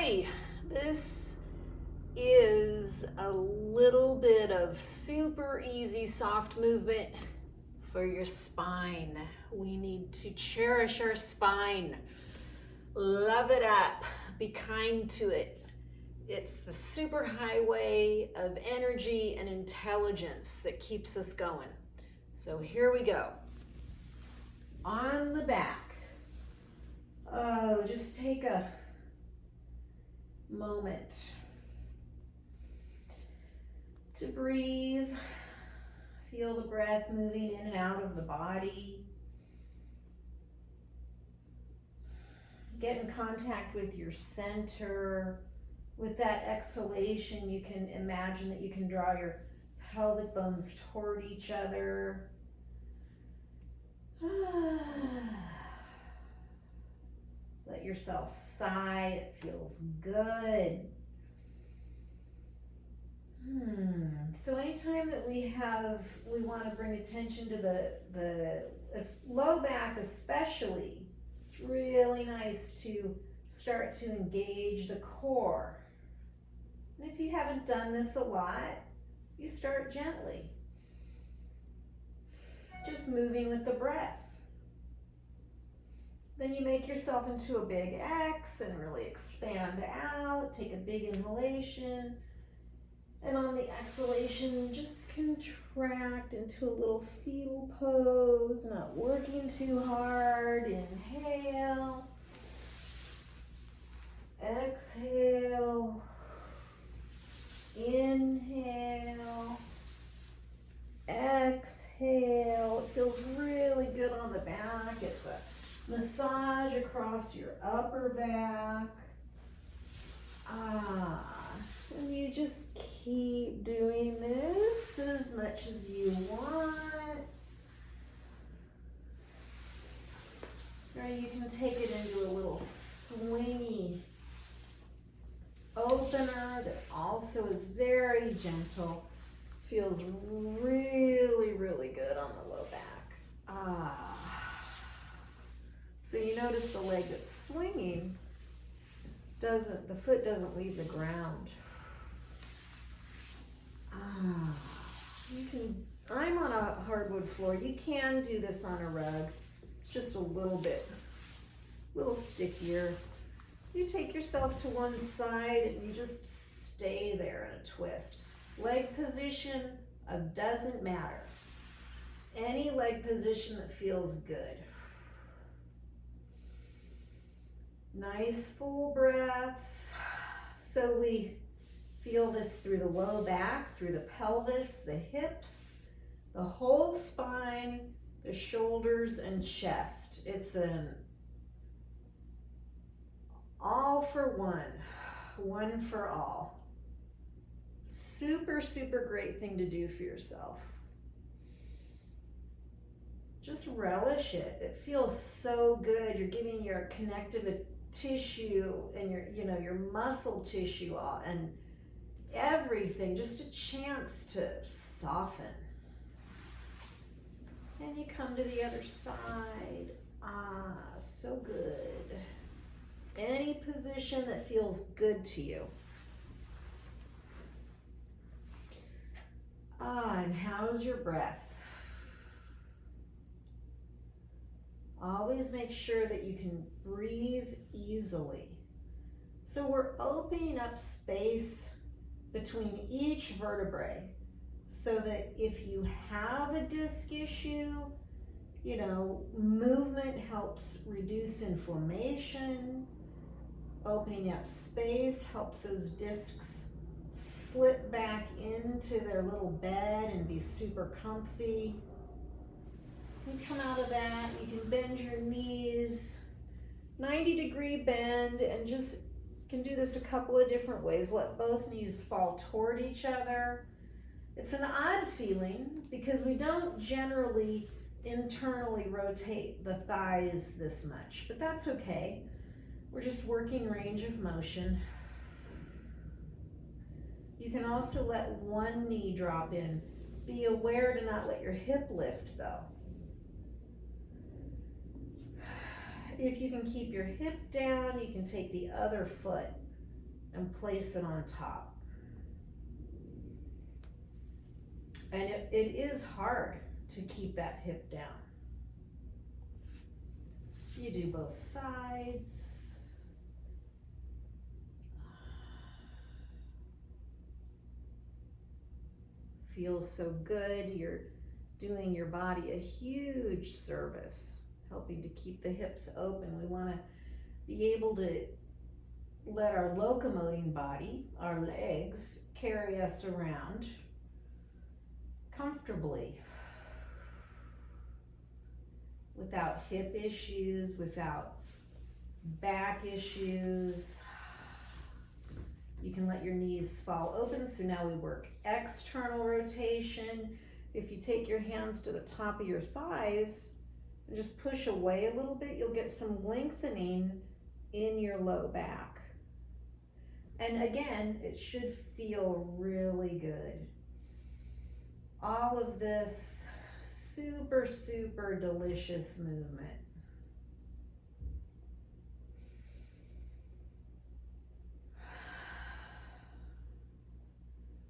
Hi, this is a little bit of super easy soft movement for your spine. We need to cherish our spine, love it up, be kind to it. It's the super highway of energy and intelligence that keeps us going. So here we go. On the back. Oh, just take a moment to breathe. Feel the breath moving in and out of the body. Get in contact with your center. With that exhalation, you can imagine that you can draw your pelvic bones toward each other. Let yourself sigh, it feels good. So anytime that we want to bring attention to the low back especially, it's really nice to start to engage the core. And if you haven't done this a lot, you start gently. Just moving with the breath. Then you make yourself into a big X and really expand out. Take a big inhalation. And on the exhalation, just contract into a little fetal pose, not working too hard. Inhale. Exhale. Inhale. Exhale. It feels really good on the back. It's a massage across your upper back. And you just keep doing this as much as you want. Or you can take it into a little swingy opener that also is very gentle. Feels really, really good on the low back. So you notice the leg that's swinging the foot doesn't leave the ground. I'm on a hardwood floor. You can do this on a rug. It's just a little stickier. You take yourself to one side and you just stay there in a twist. Leg position doesn't matter. Any leg position that feels good. Nice full breaths. So we feel this through the low back, through the pelvis, the hips, the whole spine, the shoulders and chest. It's an all for one, one for all. Super, super great thing to do for yourself. Just relish it. It feels so good. You're giving your connective tissue and your muscle tissue and everything just a chance to soften. And you come to the other side. So good. Any position that feels good to you. And how's your breath? Always make sure that you can breathe easily. So we're opening up space between each vertebrae so that if you have a disc issue, movement helps reduce inflammation. Opening up space helps those discs slip back into their little bed and be super comfy. You come out of that, you can bend your knees, 90-degree bend, and just can do this a couple of different ways. Let both knees fall toward each other. It's an odd feeling because we don't generally internally rotate the thighs this much, but that's okay. We're just working range of motion. You can also let one knee drop in. Be aware to not let your hip lift though. If you can keep your hip down, you can take the other foot and place it on top. And it is hard to keep that hip down. You do both sides. Feels so good. You're doing your body a huge service, helping to keep the hips open. We want to be able to let our locomoting body, our legs, carry us around comfortably without hip issues, without back issues. You can let your knees fall open. So now we work external rotation. If you take your hands to the top of your thighs and just push away a little bit, you'll get some lengthening in your low back. And again, it should feel really good. All of this super, super delicious movement.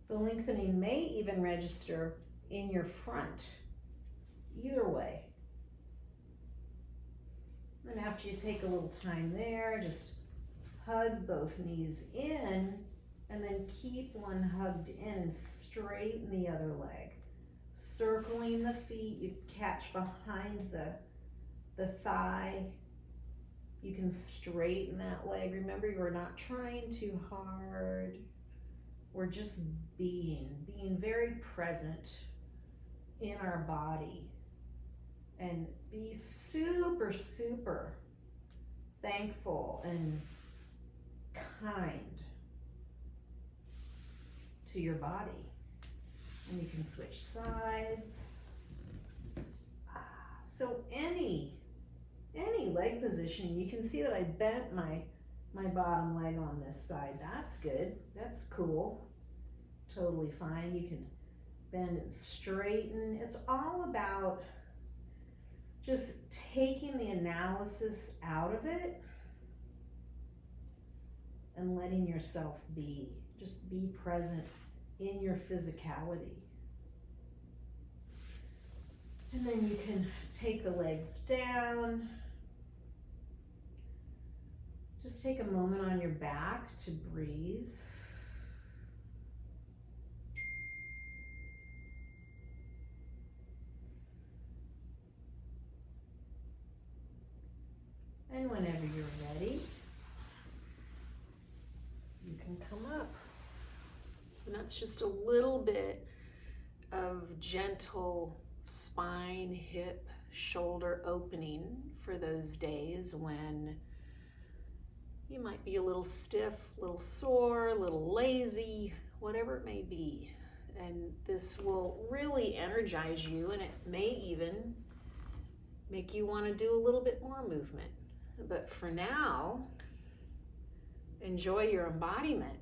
The lengthening may even register in your front, either way. And after you take a little time there, just hug both knees in, and then keep one hugged in and straighten the other leg. Circling the feet, you catch behind the thigh. You can straighten that leg. Remember, you're not trying too hard. We're just being very present in our body, and be super, super thankful and kind to your body. And you can switch sides. So any leg position, you can see that I bent my bottom leg on this side. That's good. That's cool. Totally fine. You can bend and straighten. It's all about just taking the analysis out of it and letting yourself be. Just be present in your physicality. And then you can take the legs down. Just take a moment on your back to breathe. And whenever you're ready, you can come up. And that's just a little bit of gentle spine, hip, shoulder opening for those days when you might be a little stiff, a little sore, a little lazy, whatever it may be. And this will really energize you, and it may even make you want to do a little bit more movement. But for now, enjoy your embodiment.